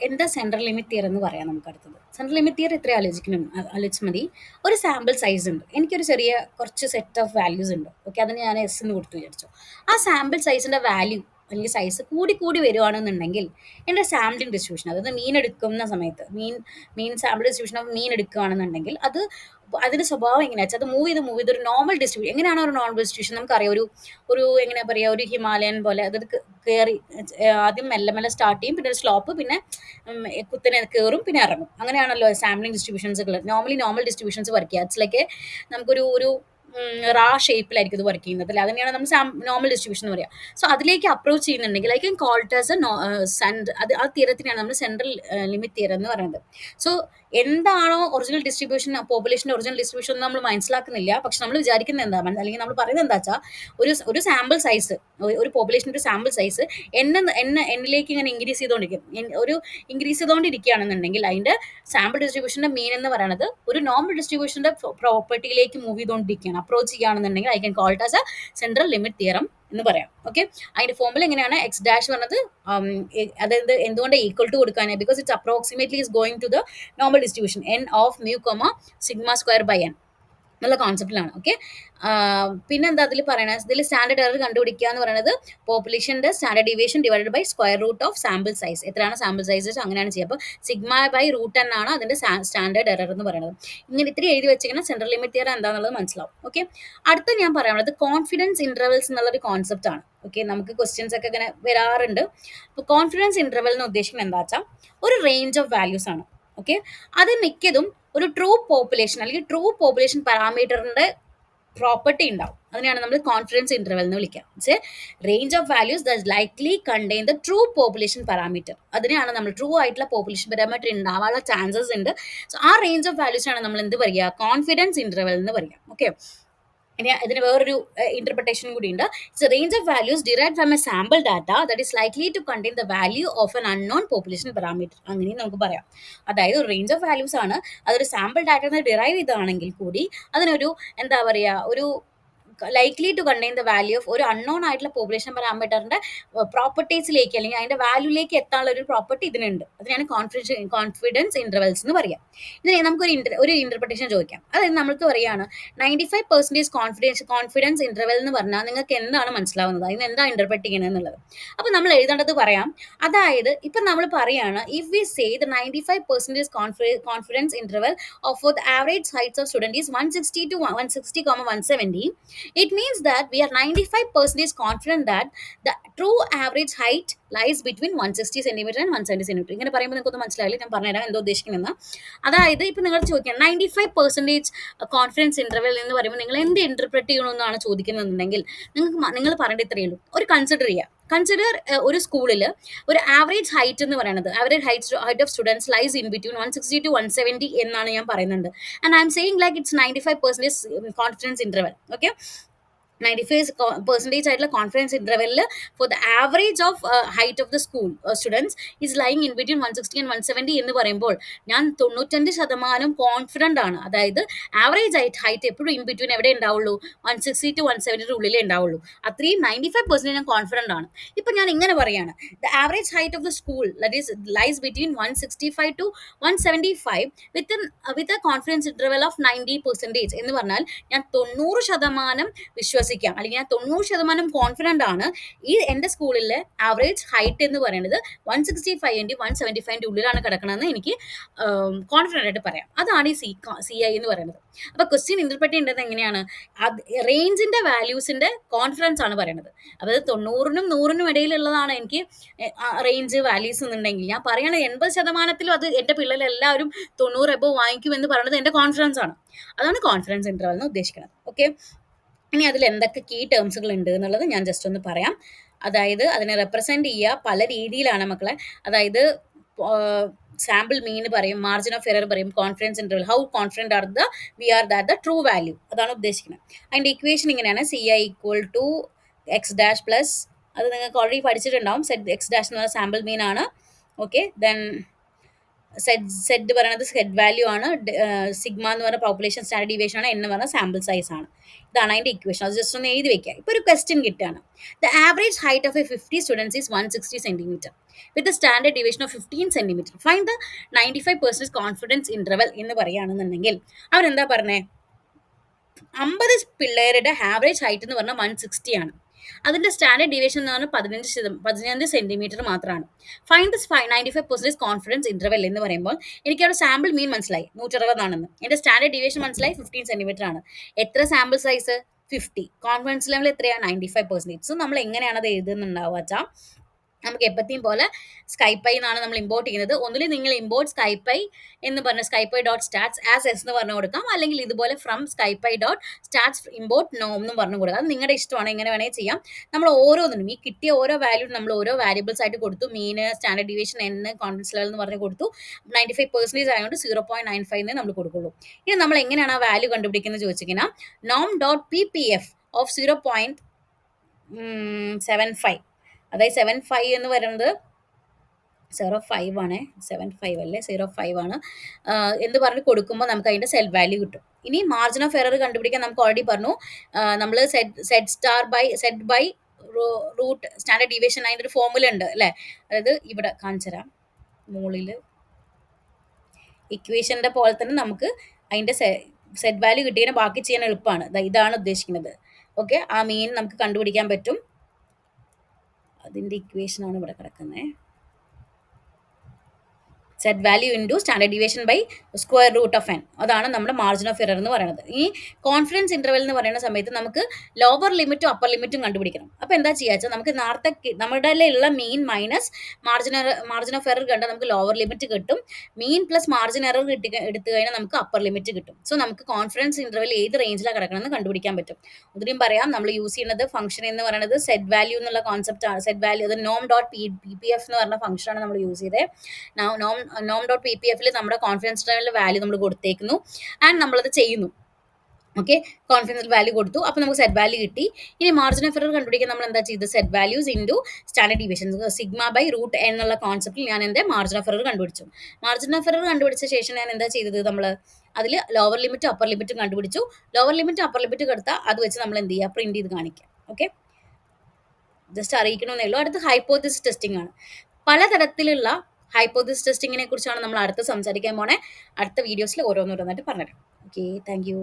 എന്താ central limit theory എന്ന് പറയാം നമുക്ക് അടുത്തത്. സെൻട്രൽ ലിമിറ്റ് തിയറി ഇത്രയും ആലോചിച്ചാൽ മതി. ഒരു സാമ്പിൾ സൈസ് ഉണ്ട്. എനിക്കൊരു ചെറിയ കുറച്ച് സെറ്റ് ഓഫ് വാല്യൂസ് ഉണ്ട്. ഓക്കെ, അതിന് ഞാൻ എസ് എന്ന് കൊടുത്തു വിചാരിച്ചു. ആ സാമ്പിൾ സൈസിന്റെ വാല്യൂ അല്ലെങ്കിൽ സൈസ് കൂടി കൂടി വരുവാണെന്നുണ്ടെങ്കിൽ എൻ്റെ സാമ്പിളിംഗ് ഡിസ്ട്രിബ്യൂഷൻ, അതായത് മീൻ എടുക്കുന്ന സമയത്ത് മീൻ സാമ്പിൾ ഡിസ്ട്രിബ്യൂഷൻ ഓഫ് മീൻ എടുക്കുകയാണെന്നുണ്ടെങ്കിൽ അതിന്റെ സ്വഭാവം എങ്ങനെയാ വെച്ചാൽ അത് മൂവ് ചെയ്ത് ഒരു നോർമൽ ഡിസ്ട്രിബ്യൂഷൻ. എങ്ങനെയാണോ ഒരു നോർമൽ ഡിസ്ട്രിബ്യൂഷൻ നമുക്കറിയാം. ഒരു എങ്ങനെയാ പറയുക, ഒരു ഹിമാലയൻ പോലെ അതായത് കയറി ആദ്യം മെല്ലെ മെല്ലെ സ്റ്റാർട്ട് ചെയ്യും, പിന്നെ ഒരു സ്ലോപ്പ്, പിന്നെ കുത്തനെ കയറും, പിന്നെ ഇറങ്ങും. അങ്ങനെയാണല്ലോ സാമ്പിളിംഗ് ഡിസ്ട്രിബ്യൂഷൻസുകൾ നോർമൽ ഡിസ്ട്രിബ്യൂഷൻസ് വർക്ക് ചെയ്യുക. ഇറ്റ്സ് നമുക്കൊരു റാ ഷേപ്പിലായിരിക്കും ഇത് വർക്ക് ചെയ്യുന്നത് അല്ലേ. അതിനെയാണ് നമ്മൾ നോർമൽ ഡിസ്ട്രിബ്യൂഷൻ എന്ന് പറയുക. സോ അതിലേക്ക് അപ്രോച്ച് ചെയ്യുന്നുണ്ടെങ്കിൽ I can call it as ആ തീരത്തിനാണ് നമ്മൾ സെൻട്രൽ ലിമിറ്റ് തീരം എന്ന് പറയുന്നത്. സോ എന്താണോ ഒറിജിനൽ ഡിസ്ട്രിബ്യൂഷൻ, പോപ്പുലേഷൻ്റെ ഒറിജിനൽ ഡിസ്ട്രിബ്യൂഷൻ നമ്മൾ മനസ്സിലാക്കുന്നില്ല. പക്ഷെ നമ്മൾ വിചാരിക്കുന്നത് എന്താ, അല്ലെങ്കിൽ നമ്മൾ പറയുന്നത് എന്താ വെച്ചാൽ ഒരു സാമ്പിൾ സൈസ്, ഒരു പോപ്പുലേഷൻ്റെ ഒരു സാമ്പിൾ സൈസ് എന്നിലേക്ക് ഇങ്ങനെ ഇൻക്രീസ് ചെയ്തുകൊണ്ടിരിക്കുകയാണെന്നുണ്ടെങ്കിൽ അതിൻ്റെ സാമ്പിൾ ഡിസ്ട്രിബ്യൂഷൻ്റെ മീൻ എന്ന് പറയുന്നത് ഒരു നോർമൽ ഡിസ്ട്രിബ്യൂഷൻ്റെ പ്രോപ്പർട്ടിയിലേക്ക് മൂവ് ചെയ്തുകൊണ്ടിരിക്കുകയാണ്, അപ്രോച്ച് ചെയ്യുകയാണെന്നുണ്ടെങ്കിൽ I can call it as A central limit theorem എന്ന് പറയാം. ഓക്കെ, അതിന്റെ ഫോമുല എങ്ങനെയാണ്? എക്സ് ഡാഷ് പറഞ്ഞത് അതായത് എന്തുകൊണ്ട് ഈക്വൽ ടു കൊടുക്കാൻ, because it's approximately is going to the normal distribution N of mu comma sigma square by N എന്നുള്ള കോൺസെപ്റ്റിലാണ്. ഓക്കെ, പിന്നെ എന്താ അതിൽ പറയണത്? ഇതിൽ സ്റ്റാൻഡേർഡ് എറർ കണ്ടുപിടിക്കുക എന്ന് പറയുന്നത് പോപ്പുലേഷൻ്റെ standard deviation divided by square root of sample size. എത്രയാണ് സാമ്പിൾ സൈസ് അങ്ങനെയാണ് ചെയ്യുക. അപ്പോൾ സിഗ്മ ബൈ റൂട്ട് എൻ ആണ് അതിൻ്റെ സ്റ്റാൻഡേർഡ് എറർ എന്ന് പറയുന്നത്. ഇങ്ങനെ ഇത്തിരി എഴുതി വെച്ചിങ്ങനെ സെൻട്രൽ ലിമിറ്റ് തിയറം എന്താണെന്നുള്ളത് മനസ്സിലാവും. ഓക്കെ, അടുത്ത ഞാൻ പറയാനുള്ളത് കോൺഫിഡൻസ് ഇന്റർവെൽസ് എന്നുള്ളൊരു കോൺസെപ്റ്റ് ആണ്. ഓക്കെ, നമുക്ക് ക്വസ്റ്റ്യൻസ് ഒക്കെ ഇങ്ങനെ വരാറുണ്ട്. അപ്പോൾ കോൺഫിഡൻസ് ഇന്റർവെൽ എന്ന് ഉദ്ദേശിക്കുന്നത് എന്താ വെച്ചാൽ ഒരു റേഞ്ച് ഓഫ് വാല്യൂസ് ആണ്. ഓക്കെ, അത് മിക്കതും ഒരു ട്രൂ പോപ്പുലേഷൻ അല്ലെങ്കിൽ ട്രൂ പോപ്പുലേഷൻ പാരാമീറ്ററിന്റെ പ്രോപ്പർട്ടി ഉണ്ടാവും. അതിനെയാണ് നമ്മൾ കോൺഫിഡൻസ് ഇന്റർവെൽ എന്ന് വിളിക്കുക. Range of values that likely contain the true population parameter. അതിനെയാണ് നമ്മൾ ട്രൂ ആയിട്ടുള്ള പോപ്പുലേഷൻ പാരാമീറ്റർ ഉണ്ടാവാനുള്ള ചാൻസസ് ഉണ്ട്. സോ ആ റേഞ്ച് ഓഫ് വാല്യൂസിനാണ് നമ്മൾ എന്ത് പറയുക? കോൺഫിഡൻസ് ഇന്റർവെൽ എന്ന് പറയുക. ഓക്കെ, ഇനി ഇതിന് വേറൊരു ഇന്റർപ്രിട്ടേഷൻ കൂടി ഉണ്ട്. It's a range of values derived from a sample data that is likely to contain the value of an unknown population parameter. അങ്ങനെയും നമുക്ക് പറയാം. അതായത് ഒരു റേഞ്ച് ഓഫ് വാല്യൂസ് ആണ്, അതൊരു സാമ്പിൾ ഡാറ്റയിൽ നിന്ന് ഡിറൈവ് ചെയ്താണെങ്കിൽ കൂടി അതിനൊരു എന്താ പറയുക, ഒരു likely to contain the value of ഒരു അൺനോൺ ആയിട്ടുള്ള പോപ്പുലേഷൻ പാരാമീറ്ററിന്റെ പ്രോപ്പർട്ടീസിലേക്ക് അല്ലെങ്കിൽ അതിന്റെ വാല്യൂലേക്ക് എത്താനുള്ള ഒരു പ്രോപ്പർട്ടി ഇതിനുണ്ട്. അതിനാണ് കോൺഫിഡൻസ് ഇന്റർവെൽസ് എന്ന് പറയാം. ഇതിനെ നമുക്കൊരു ഇന്റർപ്രിട്ടേഷൻ ചോദിക്കാം. അതായത് നമ്മൾക്ക് പറയാണ് 95% കോൺഫിഡൻസ് ഇന്റർവെൽ എന്ന് പറഞ്ഞാൽ നിങ്ങൾക്ക് എന്താണ് മനസ്സിലാവുന്നത്, അതിന് എന്താ ഇന്റർപ്രറ്റ് ചെയ്യണത് എന്നുള്ളത്. അപ്പൊ നമ്മൾ എഴുതേണ്ടത് പറയാം. അതായത് ഇപ്പൊ നമ്മൾ പറയാണ്, if we say the 95% confidence interval of the average heights of student is 160 to 170, it means that we are 95% confident that the true average height lies between 160 centimeter and 170 centimeter. ഇങ്ങനെ പറയുമ്പോൾ നിങ്ങൾക്കൊന്നും മനസ്സിലാവില്ല, ഞാൻ പറഞ്ഞുതരാം എന്തോ ഉദ്ദേശിക്കുന്നത്. അതായത് ഇപ്പൊ നിങ്ങൾ ചോദിക്കാം 95% കോൺഫിഡൻസ് ഇന്റർവെൽ എന്ന് പറയുമ്പോൾ നിങ്ങൾ എന്ത് ഇന്റർപ്രറ്റ് ചെയ്യണമെന്നാണ് ചോദിക്കുന്നതെന്നുണ്ടെങ്കിൽ നിങ്ങൾ പറയേണ്ട ഇത്രയേ ഉള്ളൂ. ഒരു കൺസിഡർ ഒരു സ്കൂളിൽ ഒരു ആവറേജ് ഹൈറ്റ് എന്ന് പറയുന്നത്, average height of students lies in between 160 to 170 എന്നാണ് ഞാൻ പറയുന്നുണ്ട്. And I'm saying like it's 95% confidence interval. Okay, 95% ആയിട്ടുള്ള കോൺഫിഡൻസ് ഇന്റർവെല്ലിൽ for the average of height of the school students is lying in between 160 and 170 എന്ന് പറയുമ്പോൾ ഞാൻ 95% confident ആണ്. അതായത് ആവറേജ് ഹൈറ്റ് എപ്പോഴും ഇൻ ബിറ്റ്വീൻ എവിടെ ഉണ്ടാവുള്ളൂ? 160 to 170 ഉള്ളിലേ ഉണ്ടാവുള്ളൂ. അത്രയും 95% ഞാൻ കോൺഫിഡൻ്റ് ആണ്. ഇപ്പം ഞാൻ ഇങ്ങനെ പറയാണ്, the average height of the school that is lies between 165 to 175 with a confidence interval of 90% എന്ന് പറഞ്ഞാൽ ഞാൻ 90% വിശ്വസിക്കാം, അല്ലെങ്കിൽ ഞാൻ 90% കോൺഫിഡൻ്റ് ആണ് ഈ എൻ്റെ സ്കൂളിലെ ആവറേജ് ഹൈറ്റ് എന്ന് പറയുന്നത് 165 to 175 ഉള്ളിലാണ് കിടക്കണമെന്ന് എനിക്ക് കോൺഫിഡൻ്റ് ആയിട്ട് പറയാം. അതാണ് ഈ CI എന്ന് പറയുന്നത്. അപ്പൊ ക്വസ്റ്റ്യൻ ഇന്റർപ്രറ്റ് ചെയ്യേണ്ടത് എങ്ങനെയാണ്? റേഞ്ചിന്റെ വാല്യൂസിന്റെ കോൺഫിഡൻസ് ആണ് പറയുന്നത്. അതായത് 90നും 100നും ഇടയിലുള്ളതാണ് എനിക്ക് റേഞ്ച് വാല്യൂസ് എന്നുണ്ടെങ്കിൽ ഞാൻ പറയണത് 80%-ലും അത് എൻ്റെ പിള്ളേരെല്ലാവരും 90 എബോ വാങ്ങിക്കുമെന്ന് പറയുന്നത് എൻ്റെ കോൺഫിഡൻസ് ആണ്. അതാണ് കോൺഫിഡൻസ് ഇന്റർവെൽ എന്ന് ഉദ്ദേശിക്കുന്നത്. ഓക്കെ, ഇനി അതിൽ എന്തൊക്കെ കീ ടേംസുകൾ ഉണ്ട് എന്നുള്ളത് ഞാൻ ജസ്റ്റ് ഒന്ന് പറയാം. അതായത് അതിനെ റെപ്രസെന്റ് ചെയ്യുക പല രീതിയിലാണ് മക്കളെ. അതായത് സാമ്പിൾ മീൻ പറയും, മാർജിൻ ഓഫ് എറർ പറയും, confidence interval, how confident are we are that the true value, അതാണ് ഉദ്ദേശിക്കുന്നത്. അതിൻ്റെ ഇക്വേഷൻ ഇങ്ങനെയാണ്: CI = എക്സ് ഡാഷ് പ്ലസ്, അത് നിങ്ങൾക്ക് ഓൾറെഡി പഠിച്ചിട്ടുണ്ടാവും, സെറ്റ് എക്സ് ഡാഷ് എന്ന് പറഞ്ഞാൽ സാമ്പിൾ മീൻ ആണ്. ഓക്കെ, ദെൻ സെഡ് പറയുന്നത് സെഡ് വാല്യൂ ആണ്, സിഗ്മ എന്ന് പറഞ്ഞ പോപ്പുലേഷൻ സ്റ്റാൻഡേർഡ് ഡീവിയേഷൻ ആണ്, എന്ന് പറഞ്ഞ സാമ്പിൾ സൈസ് ആണ്. ഇതാണ് അതിന്റെ ഇക്വേഷൻ. അത് ജസ്റ്റ് ഒന്ന് എഴുതി വെക്കുക. ഇപ്പോൾ ഒരു ക്വസ്റ്റ്യൻ കിട്ടുകയാണ്. The average height of A 50 students is 160 centimetre with standard deviation of 15 centimetre. Find the 95% confidence interval എന്ന് പറയുകയാണെന്നുണ്ടെങ്കിൽ അവരെന്താ പറഞ്ഞേ? 50 പിള്ളേരുടെ ആവറേജ് ഹൈറ്റ് എന്ന് പറഞ്ഞാൽ 160 ആണ്. അതിന്റെ സ്റ്റാൻഡേർഡ് ഡീവിയേഷൻ എന്ന് പറഞ്ഞാൽ 15 സെന്റിമീറ്റർ മാത്രമാണ്. ഫൈൻഡ് ദിസ് 95% കോൺഫിഡൻസ് ഇന്റർവെൽ എന്ന് പറയുമ്പോൾ എനിക്ക് അവിടെ സാമ്പിൾ മീൻ മനസ്സിലായി 160 ആണെന്ന്. എന്റെ സ്റ്റാൻഡേർഡ് ഡീവിയേഷൻ മനസ്സിലായി 15 സെന്റിമീറ്റർ ആണ്. എത്ര സാമ്പിൾ സൈസ്? 50. കോൺഫിഡൻസ് ലെവൽ എത്രയാണ്? 95%. സോ നമ്മൾ എങ്ങനെയാണ് അത് എഴുതുന്നുണ്ടാവുക വെച്ചാൽ, നമുക്ക് എപ്പത്തെയും പോലെ സ്കൈപ്പൈ എന്നാണ് നമ്മൾ ഇമ്പോർട്ട് ചെയ്യുന്നത്. ഒന്നുകിൽ നിങ്ങൾ ഇമ്പോർട്ട് സ്കൈപ്പൈ എന്ന് പറഞ്ഞ സ്കൈപ്പൈ ഡോട്ട് സ്റ്റാറ്റ്സ് ആസ് എസ് എന്ന് പറഞ്ഞു കൊടുക്കാം, അല്ലെങ്കിൽ ഇതുപോലെ ഫ്രം സ്കൈപ്പൈ ഡോട്ട് സ്റ്റാറ്റ്സ് ഇമ്പോർട്ട് നോം എന്ന് പറഞ്ഞു കൊടുക്കാം. അത് നിങ്ങളുടെ ഇഷ്ടമാണ്, എങ്ങനെ വേണമെങ്കിൽ ചെയ്യാം. നമ്മൾ ഓരോന്നിനും ഈ കിട്ടിയ ഓരോ വാല്യൂ നമ്മൾ ഓരോ വാരിയബിൾസ് ആയിട്ട് കൊടുത്തു. മീന്, സ്റ്റാൻഡേർഡ് ഡീവിയേഷൻ, കോൺഫിഡൻസ് ലെവൽ എന്ന് പറഞ്ഞ് കൊടുത്തു. 95% ആയതുകൊണ്ട് 0.95 നമ്മൾ കൊടുക്കുള്ളൂ. ഇനി നമ്മൾ എങ്ങനെയാണ് ആ വാല്യൂ കണ്ടുപിടിക്കുന്നത് ചോദിച്ചിരിക്കുന്നത്? നോം ഡോട്ട് PPF ഓഫ് 0.75, അതായത് 75 എന്ന് പറയുന്നത് 05 ആണ്, 75 അല്ലേ, 05 ആണ് എന്ന് പറഞ്ഞ് കൊടുക്കുമ്പോൾ നമുക്ക് അതിന്റെ സെൽ വാല്യൂ കിട്ടും. ഇനി മാർജിൻ ഓഫ് എറർ കണ്ടുപിടിക്കാൻ നമുക്ക് ഓൾറെഡി പറഞ്ഞു, നമ്മൾ Z by root standard deviation, അതിൻ്റെ ഒരു ഫോർമുല ഉണ്ട് അല്ലേ. അതായത് ഇവിടെ കാണിച്ചു തരാം, മുകളിൽ ഇക്വേഷൻ്റെ പോലെ തന്നെ നമുക്ക് അതിൻ്റെ സെഡ് വാല്യൂ കിട്ടിയതിനെ ബാക്കി ചെയ്യാൻ എളുപ്പമാണ്. ഇതാണ് ഉദ്ദേശിക്കുന്നത്. ഓക്കെ, ആ മീൻ നമുക്ക് കണ്ടുപിടിക്കാൻ പറ്റും. അതിൻ്റെ ഇക്വേഷനാണ് ഇവിടെ കിടക്കുന്നത്. Set value into standard deviation by square root of n, അതാണ് നമ്മുടെ മാർജിൻ ഓഫ് എറർ എന്ന് പറയുന്നത്. ഈ കോൺഫിഡൻസ് ഇന്റർവെൽ എന്ന് പറയുന്ന സമയത്ത് നമുക്ക് ലോവർ ലിമിറ്റും അപ്പർ ലിമിറ്റും കണ്ടുപിടിക്കണം. അപ്പോൾ എന്താ ചെയ്യുക വെച്ചാൽ, നമുക്ക് നേരത്തെ നമ്മുടെ ഉള്ള മീൻ മൈനസ് മാർജിൻ ഓഫ് എറർ കണ്ടാൽ നമുക്ക് ലോവർ ലിമിറ്റ് കിട്ടും. മീൻ പ്ലസ് മാർജിൻ എറർ എടുത്തു കഴിഞ്ഞാൽ നമുക്ക് അപ്പർ ലിമിറ്റ് കിട്ടും. സോ നമുക്ക് കോൺഫിഡൻസ് ഇന്റർവെൽ ഏത് റേഞ്ചിലാണ് കിടക്കണമെന്ന് കണ്ടുപിടിക്കാൻ പറ്റും. ഒത്തിരിയും പറയാം, നമ്മൾ യൂസ് ചെയ്യുന്നത് ഫംഗ്ഷൻ എന്ന് പറയുന്നത് സെറ്റ് വാല്യൂ എന്നുള്ള കോൺസെപ്റ്റ് ആണ്. സെറ്റ് വാല്യൂ അത് നോം ഡോട്ട് PPF എന്ന് പറഞ്ഞ ഫംഗ്ഷനാണ് നമ്മൾ യൂസ് ചെയ്തത്. നോം ഡോട്ട് PPFൽ നമ്മുടെ കോൺഫിഡൻസ് ലെവലിന്റെ വാല്യൂ നമ്മൾ കൊടുത്തേക്കുന്നു ആൻഡ് നമ്മളത് ചെയ്യുന്നു. ഓക്കെ, കോൺഫിഡൻസ് വാല്യൂ കൊടുത്തു, അപ്പോൾ നമുക്ക് സെറ്റ് വാല്യൂ കിട്ടി. ഇനി മാർജിൻ ഓഫ് എറർ കണ്ടുപിടിക്കാൻ നമ്മൾ എന്താ ചെയ്തത്? Set values into standard deviation sigma by root n എന്നുള്ള കോൺസെപ്റ്റിൽ ഞാൻ എൻ്റെ മാർജിൻ ഓഫ് എറർ കണ്ടുപിടിച്ചു. മാർജിൻ ഓഫ് എറർ കണ്ടുപിടിച്ച ശേഷം ഞാൻ എന്താ ചെയ്തത്? നമ്മൾ അതിൽ ലോവർ ലിമിറ്റും അപ്പർ ലിമിറ്റും കണ്ടുപിടിച്ചു. ലോവർ ലിമിറ്റും അപ്പർ ലിമിറ്റും എടുത്താൽ അത് വെച്ച് നമ്മൾ എന്ത് ചെയ്യുക? പ്രിന്റ് ചെയ്ത് കാണിക്കാം. ഓക്കെ, ജസ്റ്റ് അറിയിക്കണമെന്നേ ഉള്ളൂ. അടുത്ത ഹൈപ്പോത്തിസിസ് ടെസ്റ്റിംഗ് ആണ്. പലതരത്തിലുള്ള ഹൈപ്പോത്തിസിസ് ടെസ്റ്റിങ്ങിനെ കുറിച്ചാണ് നമ്മൾ അടുത്ത് സംസാരിക്കാൻ പോണേ. അടുത്ത വീഡിയോസിൽ ഓരോന്നോരോന്നായിട്ട് പറഞ്ഞുതരാം. Okay, thank you.